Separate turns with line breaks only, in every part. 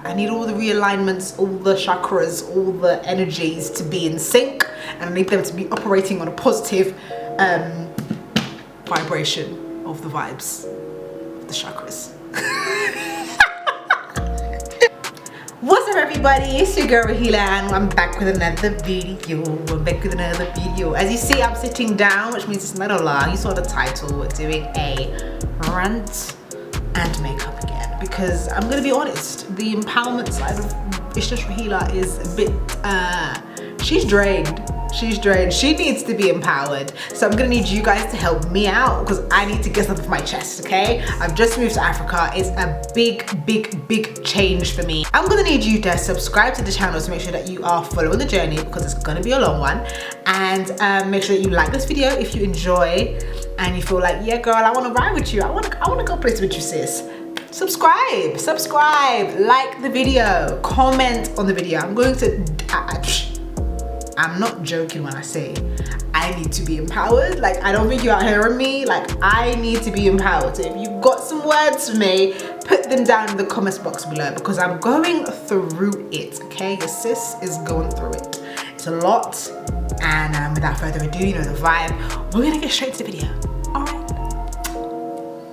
I need all the realignments, all the chakras, all the energies to be in sync, and I need them to be operating on a positive vibration of the vibes, of the chakras. What's up everybody, it's your girl Rahila and I'm back with another video. As you see, I'm sitting down, which means it's not a lie. You saw the title. We're doing a rant and makeup again, because I'm gonna be honest, the empowerment side of It's Just Rahila is a bit she's drained. She needs to be empowered. So I'm gonna need you guys to help me out, because I need to get stuff off my chest, okay? I've just moved to Africa. It's a big change for me. I'm gonna need you to subscribe to the channel to make sure that you are following the journey, because it's gonna be a long one. And make sure that you like this video if you enjoy and you feel like, yeah girl, I wanna ride with you. I wanna go places with you, sis. Subscribe, like the video, comment on the video. I'm not joking when I say I need to be empowered. Like, I don't think you're out hearing me. Like, I need to be empowered. So if you've got some words for me, put them down in the comments box below, because I'm going through it, okay? Your sis is going through it. It's a lot. And without further ado, you know the vibe. We're gonna get straight to the video. All right.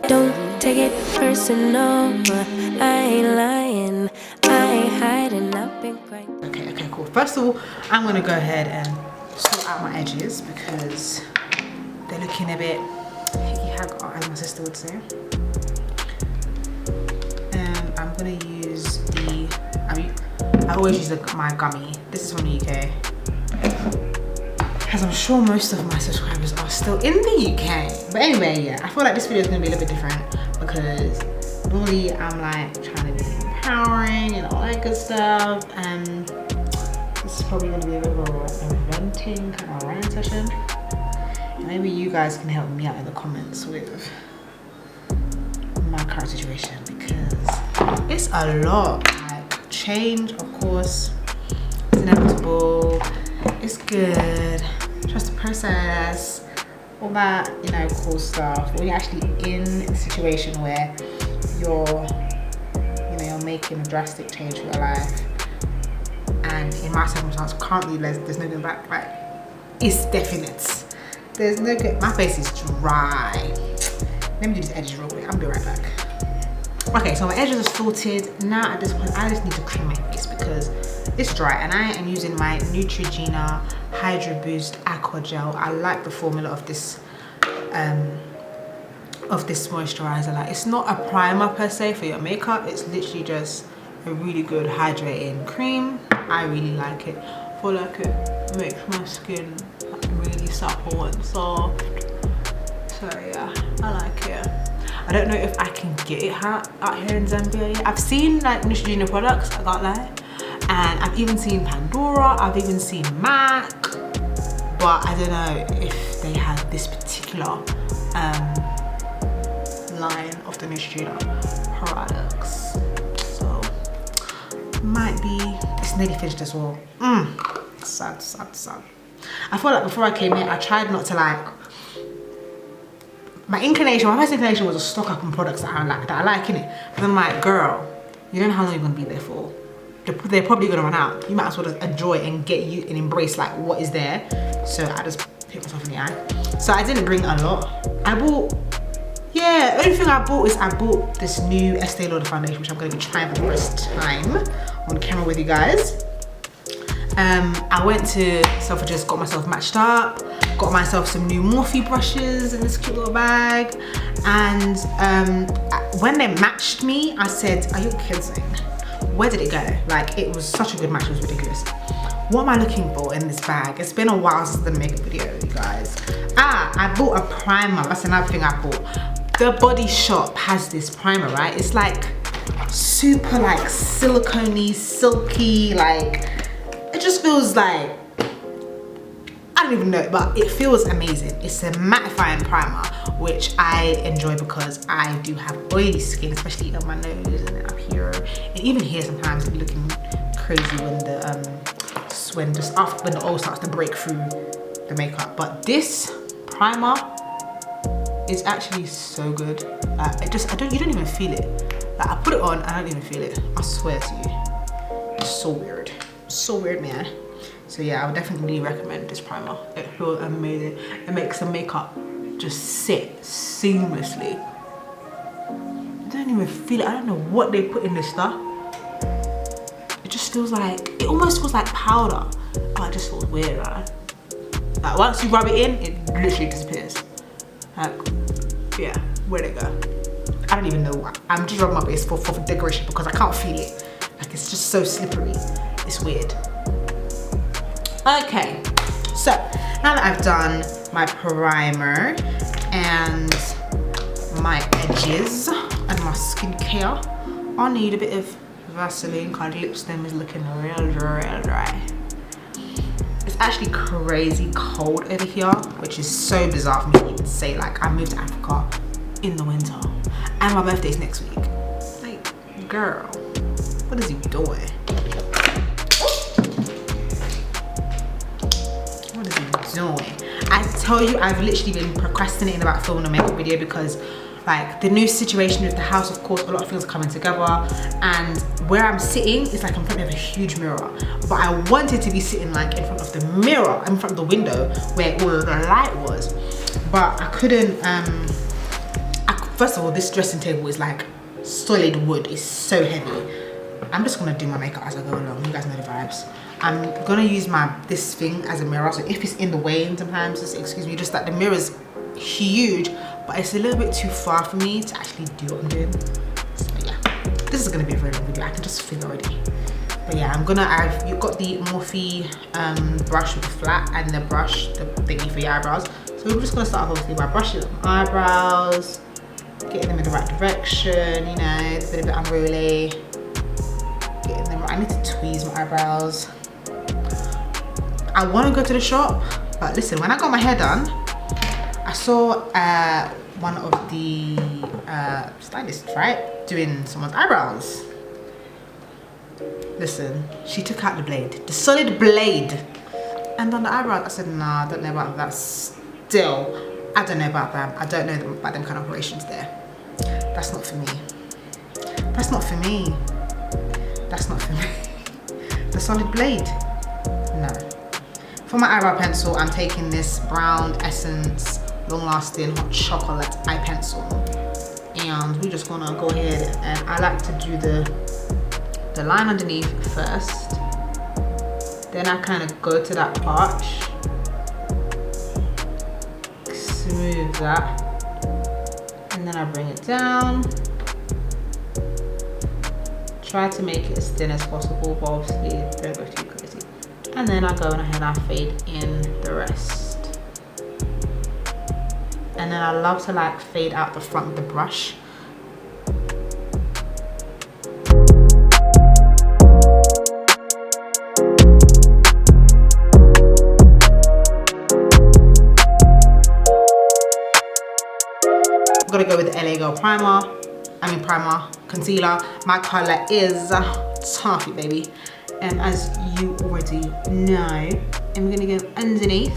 Don't take it personal, but I ain't lying. I ain't hiding, I've been crying.
Okay, cool. First of all, I'm gonna go ahead and sort out my edges because they're looking a bit hickey-hack, as my sister would say. I'm gonna use I always use my gummy. This is from the UK. As I'm sure most of my subscribers are still in the UK. But anyway, yeah, I feel like this video is gonna be a little bit different, because normally I'm like trying to be empowering and all that good stuff, and this is probably gonna be a bit of a venting kind of rant session. And maybe you guys can help me out in the comments with my current situation, because it's a lot. Like, change, of course, it's inevitable. It's good. Trust the process. All that, you know, cool stuff. When you're actually in a situation where you're making a drastic change for your life, and in my circumstance currently there's no going back. Like, it's definite. There's no good. My face is dry. Let me do these edges real quick. I'll be right back. Okay, so my edges are sorted. Now at this point I just need to cream my face because it's dry, and I am using my Neutrogena Hydro Boost Aqua Gel. I like the formula of this moisturizer. Like, it's not a primer per se for your makeup, it's literally just a really good hydrating cream. I really like it. I feel like it makes my skin really supple and soft. So yeah, I like it. I don't know if I can get it out here in Zambia yet. I've seen like Neutrogena products, I can't lie, and I've even seen Pandora, I've even seen MAC, but I don't know if they have this particular line of the Neutrogena products. So might be. It's nearly finished as well. Sad. I feel like before I came here, I tried not to like. My first inclination was to stock up on products that I like in it. But I'm like, girl, you don't know how long you're gonna be there for. They're probably gonna run out. You might as well just enjoy and get you and embrace like what is there. So I just hit myself in the eye. So I didn't bring a lot. The only thing I bought this new Estee Lauder foundation, which I'm gonna be trying for the first time on camera with you guys. I went to Selfridges, got myself matched up, got myself some new Morphe brushes in this cute little bag. And when they matched me, I said, are you kidding? Where did it go? Like, it was such a good match, it was ridiculous. What am I looking for in this bag? It's been a while since I did a makeup video, you guys. I bought a primer. That's another thing I bought. The Body Shop has this primer, right? It's like super like silicone-y, silky, like it just feels like, I don't even know, but it feels amazing. It's a mattifying primer, which I enjoy because I do have oily skin, especially on my nose and up here, and even here sometimes it's looking crazy when the oil starts to break through the makeup. But this primer is actually so good. You don't even feel it. Like I put it on, I don't even feel it. I swear to you. It's so weird. So weird, man. So yeah, I would definitely recommend this primer. It feels amazing. It makes the makeup just sit seamlessly. I don't even feel it. I don't know what they put in this stuff. It just feels like, it almost feels like powder. Oh, it just feels weird, right? Like once you rub it in, it literally disappears. Like, yeah, where'd it go? I don't even know why. I'm just rubbing my face for decoration because I can't feel it. Like it's just so slippery. It's weird. Okay, so now that I've done my primer and my edges and my skincare, I need a bit of Vaseline because lip stem is looking real dry. It's actually crazy cold over here, which is so bizarre for me to even say. Like I moved to Africa in the winter and my birthday's next week. Like, girl, what is he doing? What is he doing? I tell you, I've literally been procrastinating about filming a makeup video because like the new situation with the house, of course, a lot of things are coming together, and where I'm sitting is like in front of a huge mirror, but I wanted to be sitting like in front of the mirror, in front of the window where all of the light was, but I couldn't. First of all, this dressing table is like solid wood. It's so heavy. I'm just gonna do my makeup as I go along. You guys know the vibes. I'm gonna use this thing as a mirror, so if it's in the way sometimes, just excuse me, just that the mirror's huge, but it's a little bit too far for me to actually do what I'm doing. So yeah, this is gonna be a very long video. I can just feel already. But yeah, you've got the Morphe brush with the flat and the brush, the thingy for your eyebrows. So we're just gonna start off obviously by brushing my eyebrows, getting them in the right direction, you know, a bit unruly. Getting them right. I need to tweeze my eyebrows. I want to go to the shop, but listen, when I got my hair done, I saw one of the stylists, right, doing someone's eyebrows. Listen, she took out the blade, the solid blade, and on the eyebrows. I said, nah, I don't know about that. Still, I don't know about them. I don't know about them kind of operations there. That's not for me. That's not for me. That's not for me. The solid blade, no. For my eyebrow pencil, I'm taking this Brown Essence Long Lasting Hot Chocolate eye pencil, and we're just gonna go ahead, and I like to do the line underneath first, then I kind of go to that arch, smooth that, and then I bring it down. Try to make it as thin as possible, but obviously don't go too crazy. And then I go ahead and I fade in the rest. And then I love to like fade out the front of the brush. I'm gonna go with the LA Girl concealer. My color is Toffee, baby. And as you already know, and we're gonna go underneath.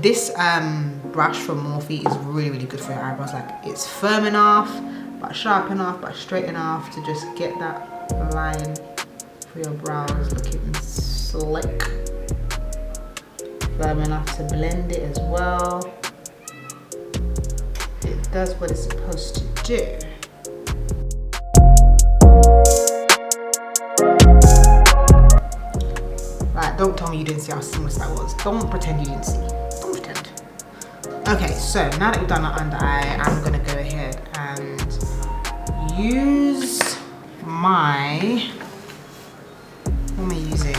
This brush from Morphe is really good for your eyebrows. Like it's firm enough, but sharp enough, but straight enough to just get that line for your brows looking slick. Firm enough to blend it as well. It does what it's supposed to do. Right, don't tell me you didn't see how seamless that was. Don't pretend you didn't see. Don't pretend. Okay, so now that we've done our under eye, I'm gonna go ahead and use my, what am I using?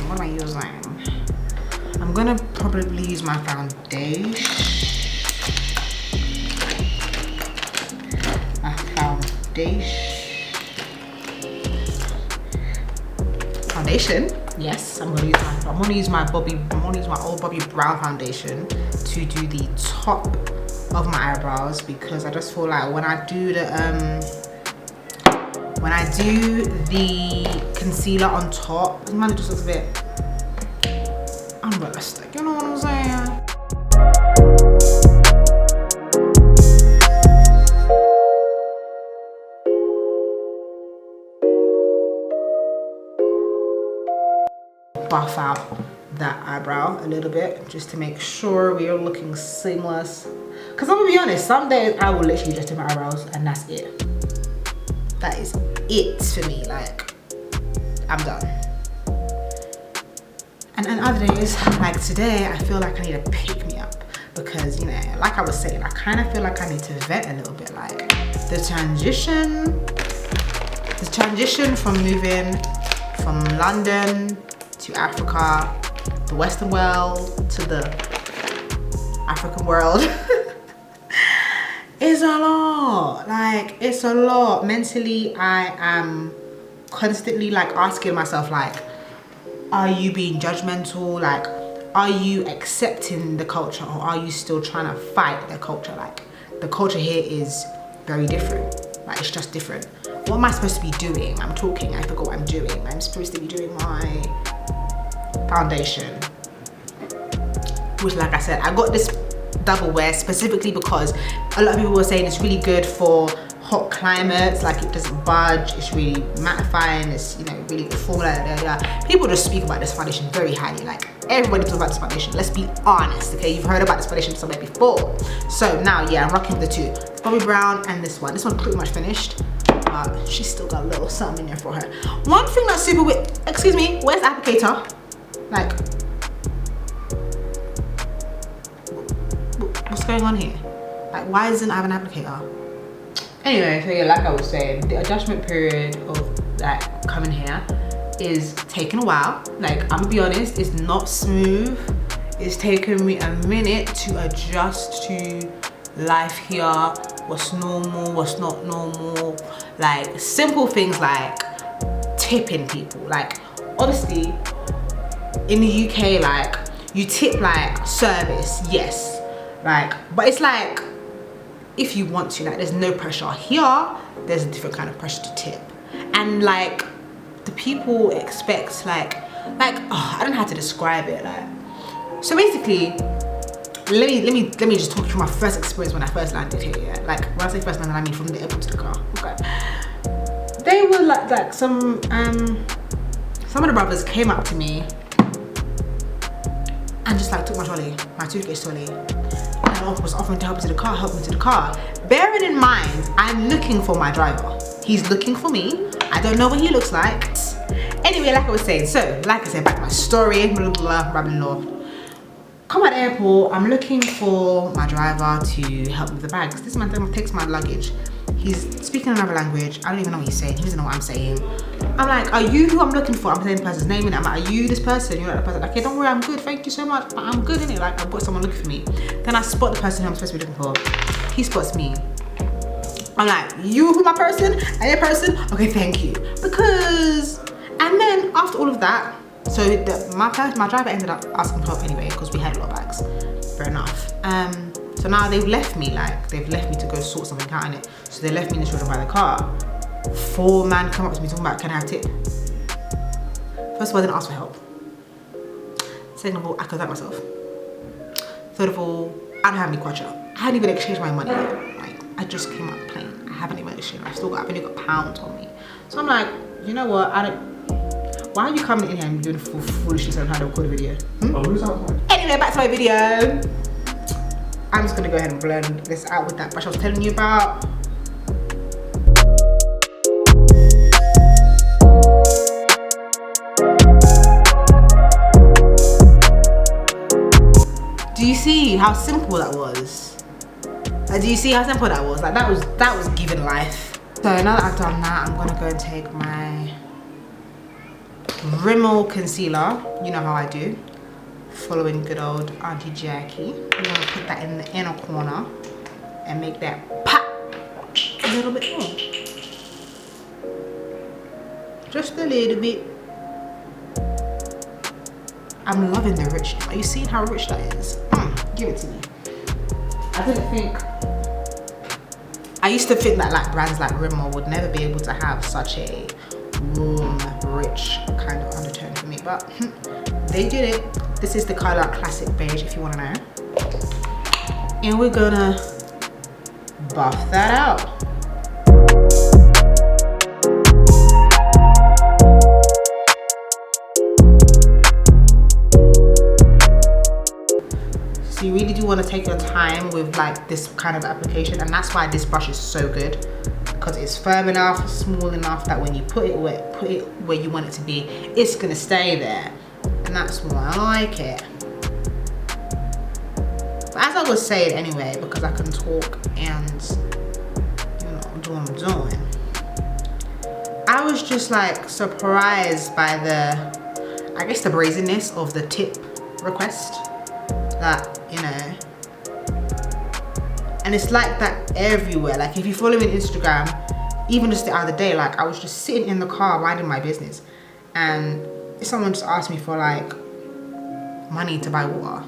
I'm gonna probably use my foundation. Foundation. Yes, I'm gonna use my old Bobbi Brown foundation to do the top of my eyebrows, because I just feel like when I do the concealer on top, man, it just looks a bit unrealistic, you know what I'm saying? buff out that eyebrow a little bit just to make sure we are looking seamless. Because I'm gonna be honest, some days I will literally just do my eyebrows and that's it. That is it for me. Like, I'm done. And other days, like today, I feel like I need to pick me up because, you know, like I was saying, I kind of feel like I need to vent a little bit. Like the transition from moving from London to Africa, the Western world to the African world is a lot. Like, it's a lot. Mentally, I am constantly like asking myself, like, are you being judgmental? Like, are you accepting the culture, or are you still trying to fight the culture? Like, the culture here is very different. Like, it's just different. What am I supposed to be doing? I'm talking, I forgot what I'm doing. I'm supposed to be doing my foundation, which, like I said, I got this double wear specifically because a lot of people were saying it's really good for hot climates, like it doesn't budge, it's really mattifying, it's, you know, really good formula. People just speak about this foundation very highly. Like, everybody talks about this foundation, let's be honest, okay? You've heard about this foundation somewhere before. So now, yeah, I'm rocking the two, Bobbi Brown and this one. This one's pretty much finished, but she's still got a little something in there for her. One thing that's super weird, excuse me, where's the applicator? Like, what's going on here? Like, why doesn't it have an applicator? Anyway, so yeah, like I was saying, the adjustment period of like coming here is taking a while. Like, I'm gonna be honest, it's not smooth. It's taken me a minute to adjust to life here, what's normal, what's not normal. Like, simple things like tipping people. Like, obviously, in the UK, like, you tip like service, yes. Like, but it's like, if you want to, like, there's no pressure. Here, there's a different kind of pressure to tip. And like, the people expect like, oh, I don't know how to describe it. Like, so basically, let me just talk through my first experience when I first landed here, yeah? Like, when I say first landed, I mean from the airport to the car, okay? They were like some of the brothers came up to me and just like took my trolley, my suitcase trolley, and was offering to help me to the car, Bearing in mind, I'm looking for my driver. He's looking for me. I don't know what he looks like. Anyway, like I was saying, so like I said, back to my story, blah, blah, blah, blah, blah. Come at the airport, I'm looking for my driver to help me with the bags. This man takes my luggage. He's speaking another language. I don't even know what he's saying. He doesn't know what I'm saying. I'm like, are you who I'm looking for? I'm saying the person's name, and I'm like, are you this person? You're like the person. Like, okay, don't worry, I'm good. Thank you so much. I'm good, innit? Like, I've got someone looking for me. Then I spot the person who I'm supposed to be looking for. He spots me. I'm like, you who my person? And your person? Okay, thank you. Because, and then after all of that, so my driver ended up asking for help anyway because we had a lot of bags. Fair enough. So now they've left me, like, they've left me to go sort something out in it. So they left me in the shoulder by the car. 4 men come up to me talking about, can I have a tip? First of all, I didn't ask for help. Second of all, I could help myself. Third of all, I don't have any kwacha. I hadn't even exchanged my money yet. Like, I just came out playing. I haven't even exchanged. I've only got pounds on me. So I'm like, you know what? Why are you coming in here and doing foolishness on how to record a video? Anyway, back to my video. I'm just gonna go ahead and blend this out with that brush I was telling you about. Do you see how simple that was? Do you see how simple that was? Like, that was giving life. So now that I've done that, I'm gonna go and take my Rimmel concealer. You know how I do. Following good old Auntie Jackie. I'm gonna put that in the inner corner and make that pop a little bit more. Just a little bit. I'm loving the richness. Are you seeing how rich that is? Give it to me. I used to think that like brands like Rimmel would never be able to have such a warm, rich kind of undertone for me, but they did it. This is the color Classic Beige, if you want to know. And we're gonna buff that out. want to take your time with like this kind of application, and that's why this brush is so good, because it's firm enough, small enough that when you put it where you want it to be, it's gonna stay there, and that's why I like it. But as I was saying anyway, because I can talk and do what I'm doing, I was just like surprised by the, I guess, the brazenness of the tip request. That, and it's like that everywhere. Like if you follow me on Instagram, even just the other day, like I was just sitting in the car minding my business, and someone just asked me for like money to buy water,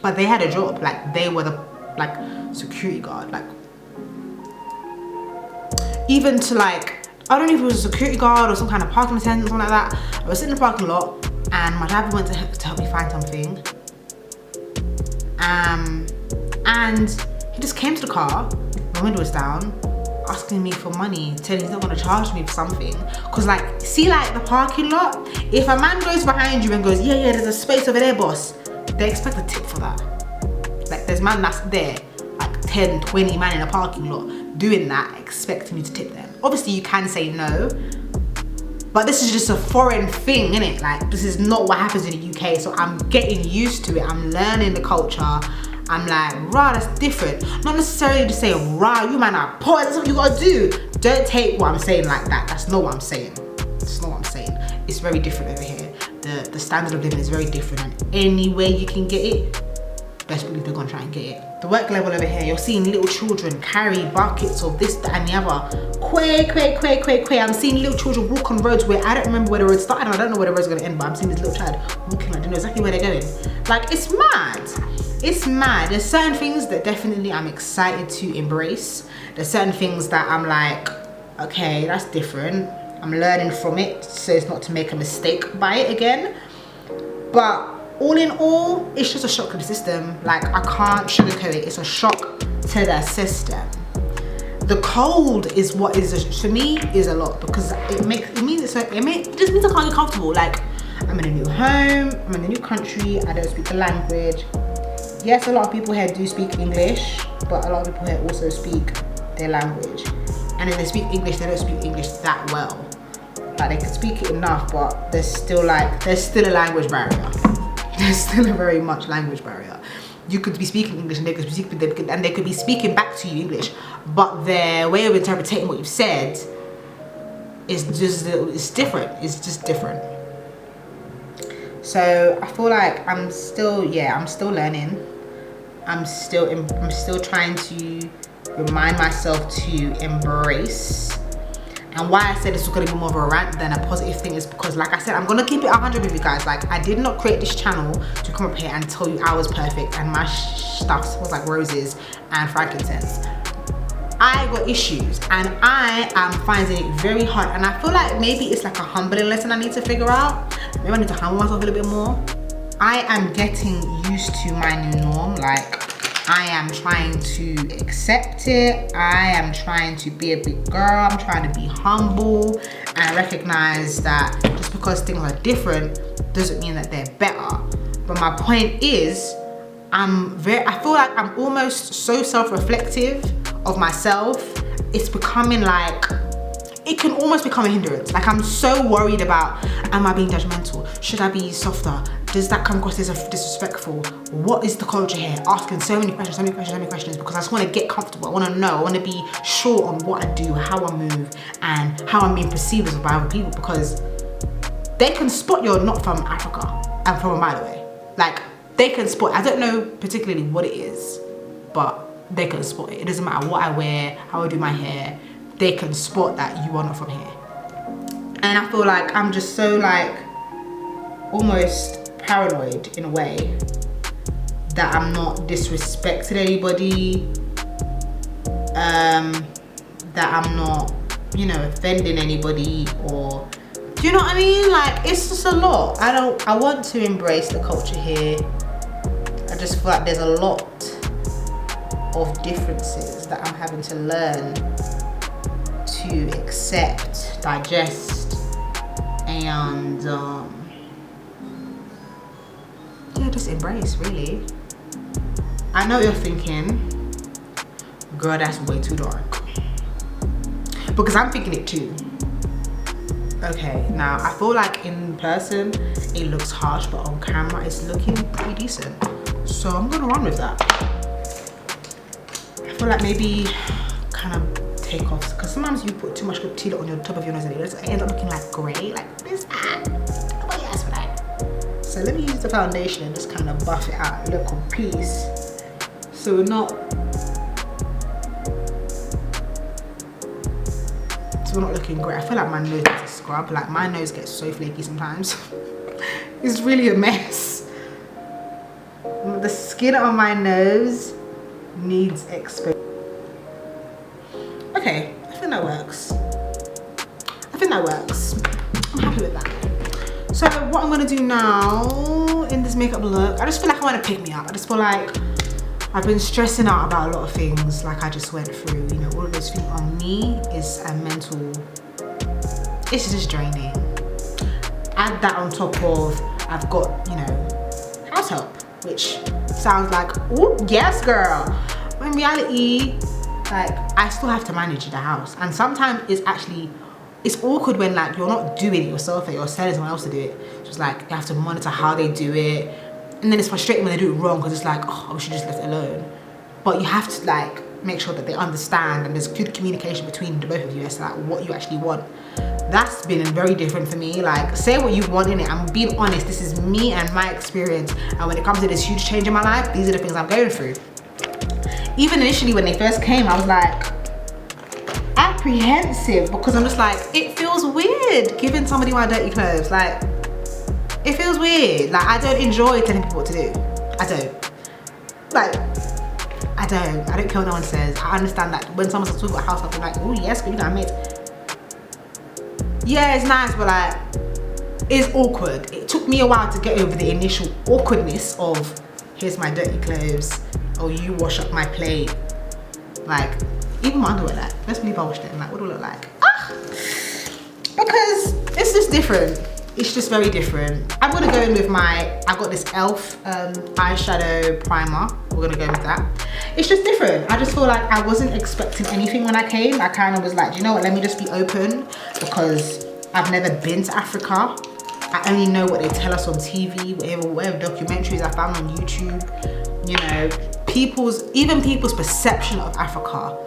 but they had a job, like they were the like security guard, like even to like, I don't know if it was a security guard or some kind of parking attendant, something like that. I was sitting in the parking lot and my dad went to help me find something. And he just came to the car, my window was down, asking me for money, telling he's not gonna charge me for something. Cause like, see like the parking lot, if a man goes behind you and goes, yeah, there's a space over there, boss, they expect a tip for that. Like there's man that's there, like 10, 20 man in a parking lot doing that, expecting you to tip them. Obviously you can say no, but this is just a foreign thing, innit? Like this is not what happens in the UK, so I'm getting used to it. I'm learning the culture. I'm like, rah, that's different. Not necessarily to say, rah, you man are poor, that's what you gotta do. Don't take what I'm saying like that. That's not what I'm saying. That's not what I'm saying. It's very different over here. The standard of living is very different, and any way you can get it, best believe they're gonna try and get it. The work level over here, you're seeing little children carry buckets of this, that, and the other. I'm seeing little children walk on roads where I don't remember where the road started, and I don't know where the road's gonna end, but I'm seeing this little child walking, I don't know exactly where they're going. Like, it's mad. It's mad. There's certain things that definitely I'm excited to embrace. There's certain things that I'm like, okay, that's different. I'm learning from it, so it's not to make a mistake by it again. But all in all, it's just a shock to the system. Like, I can't sugarcoat it. It's a shock to the system. The cold is what is, for me, is a lot, because it just means I can't get comfortable. Like, I'm in a new home, I'm in a new country, I don't speak the language. Yes, a lot of people here do speak English, but a lot of people here also speak their language. And if they speak English, they don't speak English that well. Like, they can speak it enough, but there's still a language barrier. There's still a very much language barrier. You could be speaking English and they could be speaking back to you English, but their way of interpreting what you've said is just, it's different. It's just different. So I feel like I'm still learning. I'm still trying to remind myself to embrace. And why I said this was going to be more of a rant than a positive thing is because, like I said, I'm going to keep it 100 with you guys. Like, I did not create this channel to come up here and tell you I was perfect and my stuff smells like roses and frankincense. I got issues and I am finding it very hard, and I feel like maybe it's like a humbling lesson I need to figure out. Maybe I need to humble myself a little bit more. I am getting used to my new norm. Like, I am trying to accept it. I am trying to be a big girl. I'm trying to be humble and recognize that just because things are different doesn't mean that they're better. But my point is, I feel like I'm almost so self-reflective of myself. It's becoming like, it can almost become a hindrance. Like, I'm so worried about, am I being judgmental? Should I be softer? Does that come across as disrespectful? What is the culture here? Asking so many questions because I just want to get comfortable. I want to know. I want to be sure on what I do, how I move, and how I'm being perceived as by other people, because they can spot you're not from Africa and from a mile away. Like, they can spot. I don't know particularly what it is, but they can spot it. It doesn't matter what I wear, how I do my hair. They can spot that you are not from here. And I feel like I'm just so like almost paranoid in a way that I'm not disrespecting anybody, that I'm not, offending anybody, or, do you know what I mean? Like, it's just a lot. I want to embrace the culture here. I just feel like there's a lot of differences that I'm having to learn to accept, digest, and just embrace, really. I I know you're thinking, girl, that's way too dark. Because I'm thinking it too. Okay, now I feel like in person it looks harsh, but on camera it's looking pretty decent. So I'm gonna run with that. I feel like maybe kind of take off, because sometimes you put too much concealer on your top of your nose and it ends up looking like grey, like this. Nobody asked for that. So let me use the foundation and just kind of buff it out, look on piece. So we're not looking great. I feel like my nose needs a scrub. Like my nose gets so flaky sometimes. It's really a mess. The skin on my nose needs exposure. Okay, I think that works. I'm happy with that. So what I'm gonna do now in this makeup look, I just feel like I want to pick me up. I just feel like I've been stressing out about a lot of things, like I just went through, you know, all of those things on me is a mental, it's just draining. Add that on top of, I've got, you know, house help, which sounds like, oh yes girl. But in reality, like I still have to manage the house. And sometimes it's awkward when like you're not doing it yourself and you're telling someone else to do it. So it's like you have to monitor how they do it. And then it's frustrating when they do it wrong, because it's like, oh, we should just let it alone. But you have to like make sure that they understand and there's good communication between the both of you as to like what you actually want. That's been very different for me. Like, say what you want in it. I'm being honest, this is me and my experience. And when it comes to this huge change in my life, these are the things I'm going through. Even initially when they first came, I was like apprehensive, because I'm just like, it feels weird giving somebody my dirty clothes. Like, it feels weird. Like, I don't enjoy telling people what to do. I don't. Like, I don't care what no one says. I understand that when someone's talking about house help, I'm like, oh yes, good, you got a mate. Yeah, it's nice, but like, it's awkward. It took me a while to get over the initial awkwardness of, here's my dirty clothes, or you wash up my plate. Like, even my underwear, like, let's believe I washed it, and like, what do it look like? Ah! Because it's just different. It's just very different. I'm gonna go in with I got this e.l.f. Eyeshadow primer. We're gonna go with that. It's just different. I just feel like I wasn't expecting anything when I came. I kind of was like, you know what, let me just be open, because I've never been to Africa. I only know what they tell us on TV, whatever documentaries I found on YouTube. You know, even people's perception of Africa.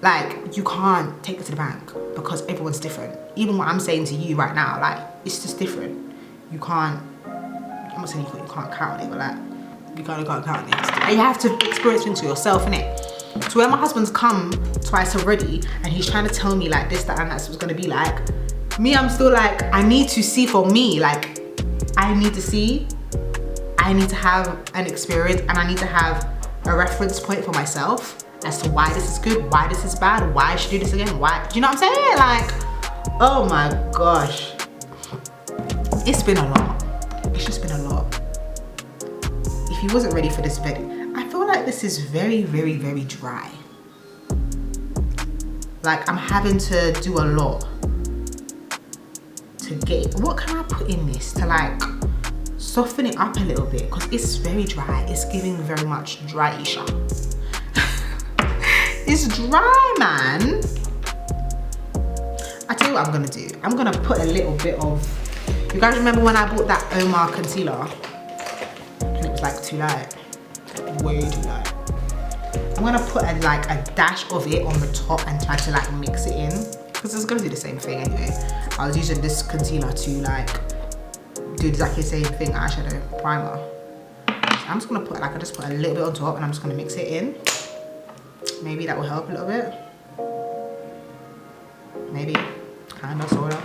Like, you can't take it to the bank because everyone's different. Even what I'm saying to you right now, like, it's just different. You can't, I'm not saying you can't count it, but like, you can't count it. And you have to experience things for yourself, innit? So when my husband's come twice already and he's trying to tell me like this, that, and that's what's gonna be like, me, I'm still like, I need to see for me. Like, I need to see, I need to have an experience, and I need to have a reference point for myself as to why this is good, why this is bad, why I should do this again, why, do you know what I'm saying? Like, oh my gosh. It's been a lot. It's just been a lot. If you wasn't ready for this video, I feel like this is very, very, very dry. Like, I'm having to do a lot to get, what can I put in this to like soften it up a little bit, because it's very dry. It's giving very much dry-ish. It's dry, man. I tell you what I'm gonna do. I'm gonna put a little bit of, you guys remember when I bought that Omar concealer and it was like too light, way too light. I'm gonna put a dash of it on the top and try to like mix it in, because it's gonna do the same thing anyway. I was using this concealer to like do exactly the same thing, eyeshadow primer. So I'm just gonna put I just put a little bit on top and I'm just gonna mix it in. Maybe that will help a little bit. Maybe, kinda, sorta.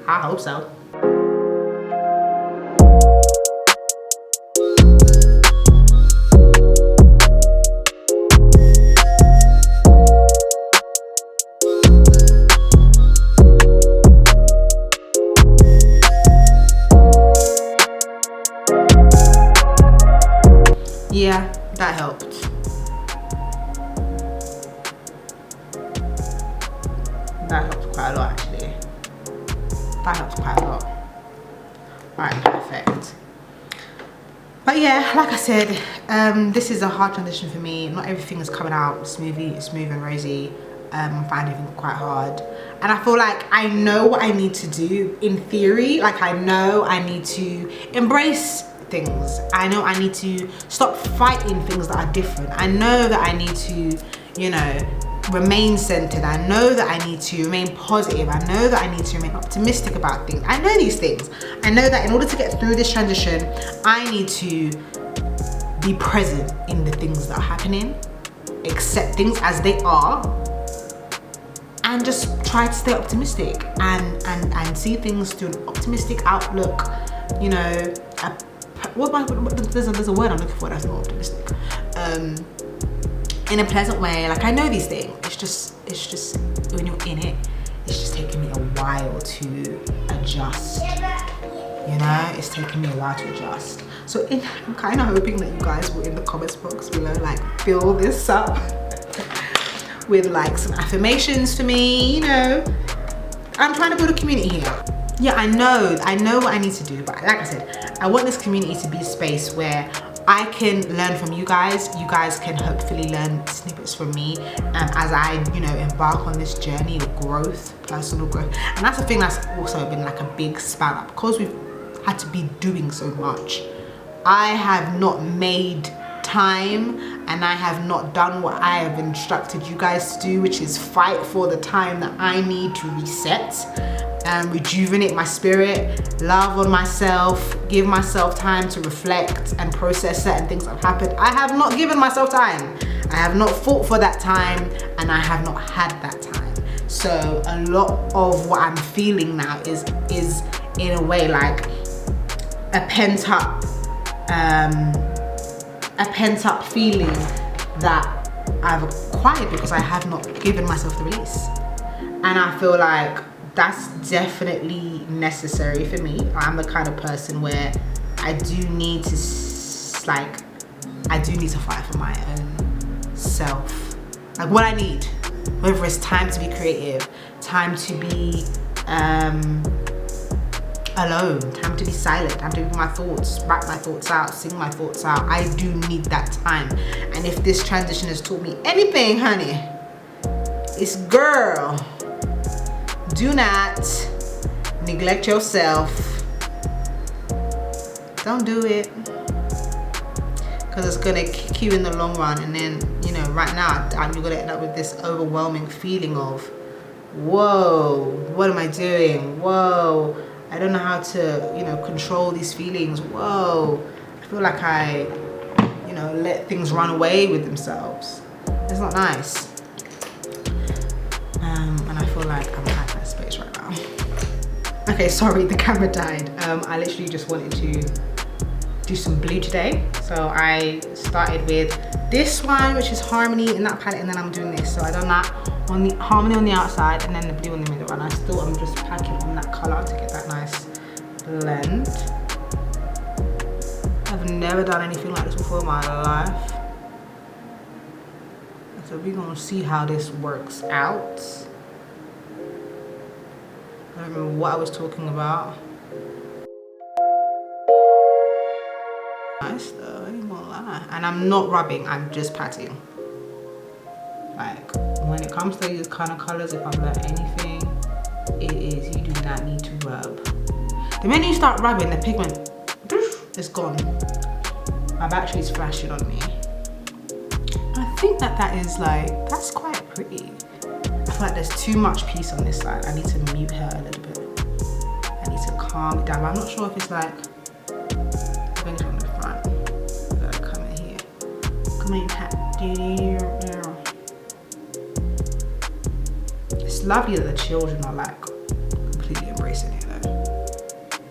I hope so. Yeah, that helped. That helps quite a lot, actually. That helps quite a lot. Alright, perfect. But But yeah, like I said, this is a hard transition for me. Not everything is coming out smoothly, smooth and rosy. I find everything quite hard. And I feel like I know what I need to do in theory. Like I know I need to embrace things. I know I need to stop fighting things that are different. I know that I need to, you know, remain centered. I know that I need to remain positive. I know that I need to remain optimistic about things. I know these things. I know that in order to get through this transition, I need to be present in the things that are happening, accept things as they are, and just try to stay optimistic and see things through an optimistic outlook. You know, there's a word I'm looking for that's not optimistic. In a pleasant way. Like I know these things. It's just when you're in it, it's just taking me a while to adjust. You know, it's taking me a while to adjust. So I'm kind of hoping that you guys will in the comments box below like fill this up with like some affirmations for me. You know, I'm trying to build a community here. Yeah, I know what I need to do, but like I said, I want this community to be a space where I can learn from you guys. You guys can hopefully learn snippets from me as I, you know, embark on this journey of growth, personal growth. And that's the thing that's also been like a big span up, because we've had to be doing so much. I have not made time, and I have not done what I have instructed you guys to do, which is fight for the time that I need to reset and rejuvenate my spirit, love on myself, give myself time to reflect and process certain things that have happened. I have not given myself time. I have not fought for that time, and I have not had that time. So a lot of what I'm feeling now is in a way like a pent up feeling that I've acquired because I have not given myself the release. And I feel like that's definitely necessary for me. I'm the kind of person where I do need to fight for my own self. Like what I need, whether it's time to be creative, time to be alone, time to be silent, time to be my thoughts, write my thoughts out, sing my thoughts out. I do need that time. And if this transition has taught me anything, honey, it's girl, do not neglect yourself. Don't do it, because it's gonna kick you in the long run. And then, you know, right now you're gonna end up with this overwhelming feeling of, whoa, what am I doing? Whoa, I don't know how to, you know, control these feelings. Whoa, I feel like I, you know, let things run away with themselves. It's not nice. And I feel like I'm at that space right now. Okay, sorry, the camera died. I literally just wanted to do some blue today. So I started with this one, which is Harmony in that palette, and then I'm doing this. So I done that on the Harmony on the outside and then the blue in the middle. And I still am just packing on that color to get that nice blend. I've never done anything like this before in my life. So we're gonna see how this works out. I don't remember what I was talking about. Nice though, I ain't gonna lie. And I'm not rubbing, I'm just patting. Like, when it comes to these kind of colors, if I've learned anything, it is you do not need to rub. The minute you start rubbing, the pigment is gone. My battery's flashing on me. I think that is like, that's quite pretty. I feel like there's too much piece on this side. I need to mute her a little bit. I need to calm it down. But I'm not sure if it's like, I think it's from the front. I gotta come in here. Come in, pat. It's lovely that the children are like completely embracing it though.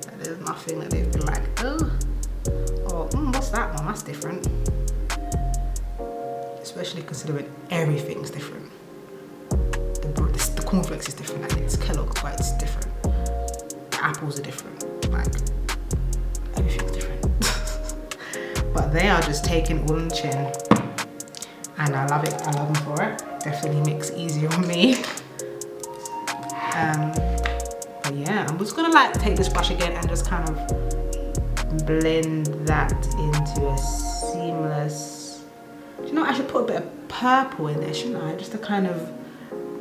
Like, there's nothing that they've been like, oh, what's that one? That's different. Especially considering everything's different. The cornflakes is different, and it's Kellogg's, but it's different. The apples are different, like everything's different. But they are just taking it all on the chin, and I love it. I love them for it. Definitely makes it easier on me. But yeah, I'm just gonna like take this brush again and just kind of blend that into a seamless. You know, I should put a bit of purple in there, shouldn't I? Just to kind of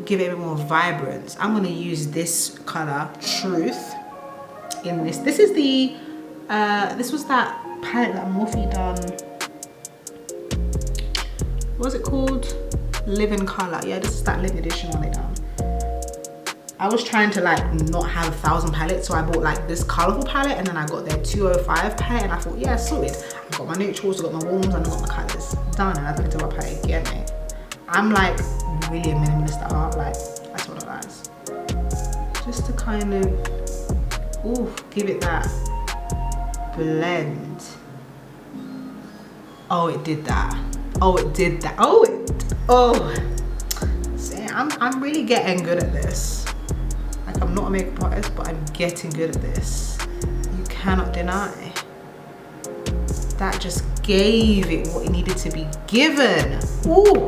give it a bit more vibrance. I'm gonna use this color, Truth, in this. This is the, this was that palette that Morphe done. What was it called? Living Color. Yeah, this is that limited edition one they done. I was trying to like not have 1,000 palettes, so I bought like this colorful palette, and then I got their 205 palette, and I thought, yeah, sorted. I got my neutrals, I got my warms, and I got my colors done, and I don't need to buy a palette again, mate. I'm like really a minimalist at heart, like that's what it is. Just to kind of, ooh, give it that blend. Oh, it did that. Oh, it did that. Oh, see, I'm really getting good at this. Like, I'm not a makeup artist, but I'm getting good at this. You cannot deny. That just gave it what it needed to be given. Ooh.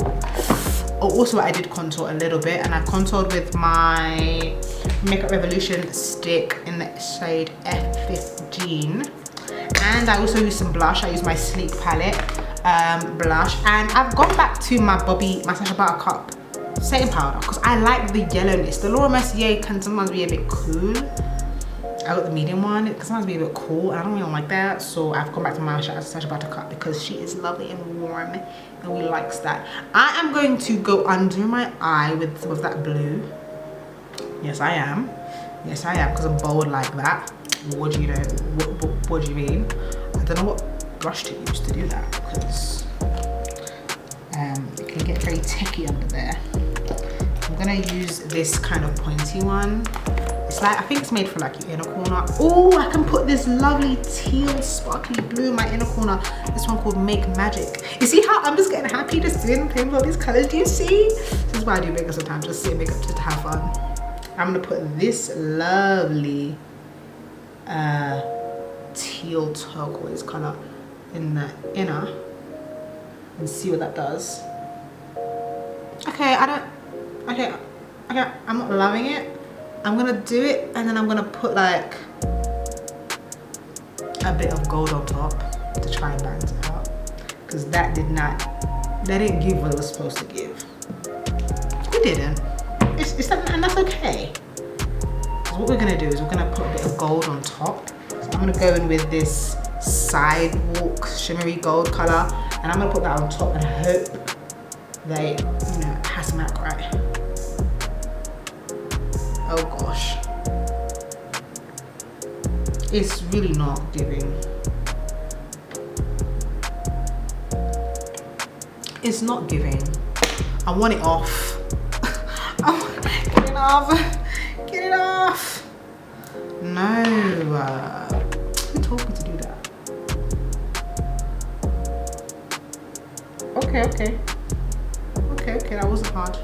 Oh, also I did contour a little bit, and I contoured with my Makeup Revolution stick in the shade F15. And I also used some blush. I used my Sleek palette blush, and I've gone back to my Sacha Buttercup setting powder because I like the yellowness. The Laura Mercier can sometimes be a bit cool. I got the medium one. It can sometimes be a bit cool. I don't really like that, so I've gone back to my Sacha Buttercup because she is lovely and warm, and we likes that. I am going to go under my eye with some of that blue. Yes, I am. Yes, I am, because I'm bold like that. What do you know? What do you mean? I don't know what brush to use to do that, because it can get very techy under there. I'm gonna use this kind of pointy one. It's like, I think it's made for like your inner corner. Oh, I can put this lovely teal sparkly blue in my inner corner. This one called Make Magic. You see how I'm just getting happy just doing playing with all these colors? Do you see? This is why I do makeup sometimes, just sit makeup just to have fun. I'm gonna put this lovely teal turquoise color in the inner and see what that does. Okay, I'm not loving it. I'm gonna do it, and then I'm gonna put like a bit of gold on top to try and balance it out, because that didn't give what it was supposed to give. It didn't. It's that, and that's okay. So what we're gonna do is we're gonna put a bit of gold on top. So I'm gonna go in with this Sidewalk shimmery gold color, and I'm gonna put that on top and hope that it, has some act right. Oh gosh, it's really not giving. It's not giving. I want it off. Get it off. Get it off. No. Who told me to do that? Okay. That wasn't hard.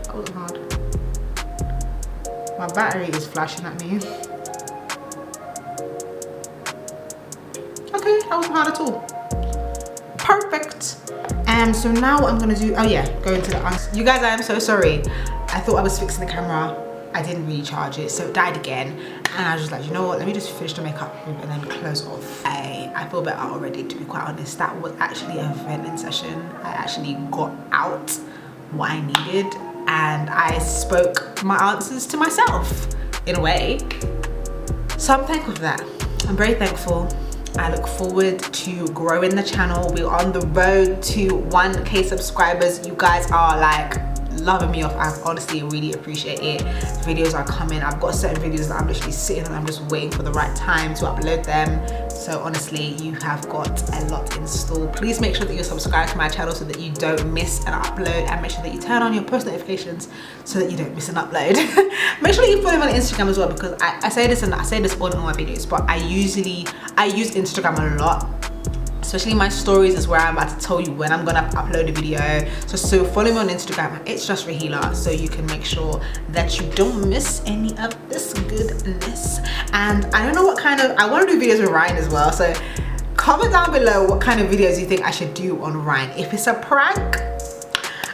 My battery is flashing at me. Okay, that wasn't hard at all. Perfect. And so now what I'm gonna do, go into the you guys, I am so sorry. I thought I was fixing the camera. I didn't recharge it, so it died again. And I was just like, you know what, let me just finish the makeup and then close off. I feel better already, to be quite honest. That was actually a venting session. I actually got out what I needed, and I spoke my answers to myself in a way. So I'm thankful for that. I'm very thankful. I look forward to growing the channel. We're on the road to 1K subscribers. You guys are like loving me off. I honestly really appreciate it. Videos are coming. I've got certain videos that I'm literally sitting and I'm just waiting for the right time to upload them. So honestly, you have got a lot in store. Please make sure that you're subscribed to my channel so that you don't miss an upload, and make sure that you turn on your post notifications so that you don't miss an upload. Make sure that you follow me on Instagram as well, because I say this all in all my videos, but I use Instagram a lot. Especially my stories is where I'm about to tell you when I'm gonna upload a video. So follow me on Instagram. It's just Rahila, so you can make sure that you don't miss any of this goodness. And I don't know what kind of, I want to do videos with Ryan as well. So comment down below what kind of videos you think I should do on Ryan. If it's a prank,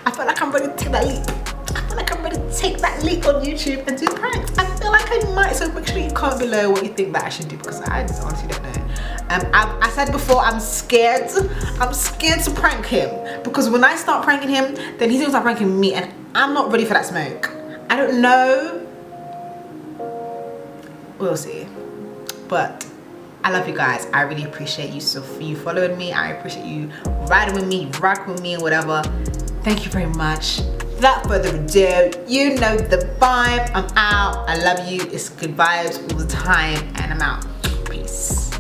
I feel like I'm ready to take that leap. I feel like I'm ready to take that leap on YouTube and do pranks. I feel like I might. So make sure you comment below what you think that I should do, because I honestly don't know. I said before, I'm scared to prank him, because when I start pranking him, then he's gonna start pranking me, and I'm not ready for that smoke. I don't know, we'll see. But I love you guys. I really appreciate you, so for you following me. I appreciate you riding with me, rocking with me, and whatever. Thank you very much. Without further ado, you know the vibe. I'm out. I love you. It's good vibes all the time, and I'm out. Peace.